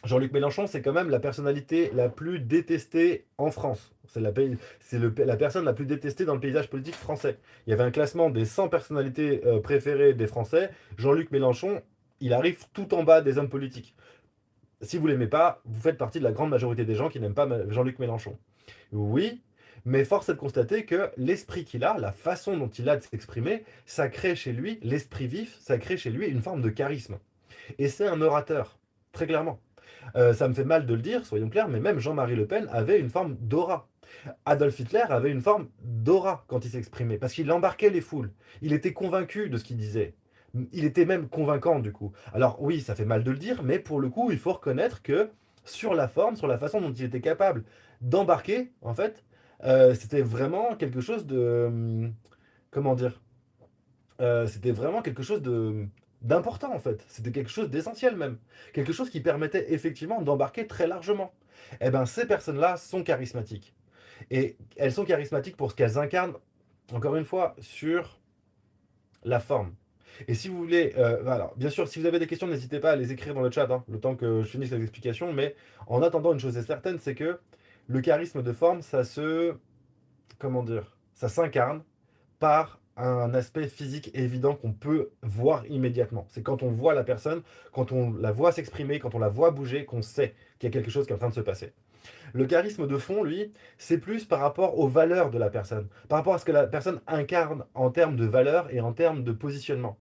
Jean-Luc Mélenchon, c'est quand même la personnalité la plus détestée en France. C'est la personne la plus détestée dans le paysage politique français. Il y avait un classement des 100 personnalités préférées des Français. Jean-Luc Mélenchon, il arrive tout en bas des hommes politiques. Si vous l'aimez pas, vous faites partie de la grande majorité des gens qui n'aiment pas Jean-Luc Mélenchon. Oui, mais force est de constater que l'esprit qu'il a, la façon dont il a de s'exprimer, ça crée chez lui, l'esprit vif, ça crée chez lui une forme de charisme. Et c'est un orateur, très clairement. Ça me fait mal de le dire, soyons clairs, mais même Jean-Marie Le Pen avait une forme d'aura. Adolf Hitler avait une forme d'aura quand il s'exprimait, parce qu'il embarquait les foules. Il était convaincu de ce qu'il disait. Il était même convaincant du coup. Alors oui, ça fait mal de le dire, mais pour le coup, il faut reconnaître que sur la forme, sur la façon dont il était capable d'embarquer, en fait, c'était vraiment quelque chose de... comment dire? C'était vraiment quelque chose de d'important en fait. C'était quelque chose d'essentiel même. Quelque chose qui permettait effectivement d'embarquer très largement. Eh ben ces personnes-là sont charismatiques. Et elles sont charismatiques pour ce qu'elles incarnent, encore une fois, sur la forme. Et si vous voulez, alors, bien sûr, si vous avez des questions, n'hésitez pas à les écrire dans le chat, hein, le temps que je finisse les explications. Mais en attendant, une chose est certaine, c'est que le charisme de forme, comment dire, ça s'incarne par un aspect physique évident qu'on peut voir immédiatement. C'est quand on voit la personne, quand on la voit s'exprimer, quand on la voit bouger, qu'on sait qu'il y a quelque chose qui est en train de se passer. Le charisme de fond, lui, c'est plus par rapport aux valeurs de la personne, par rapport à ce que la personne incarne en termes de valeurs et en termes de positionnement.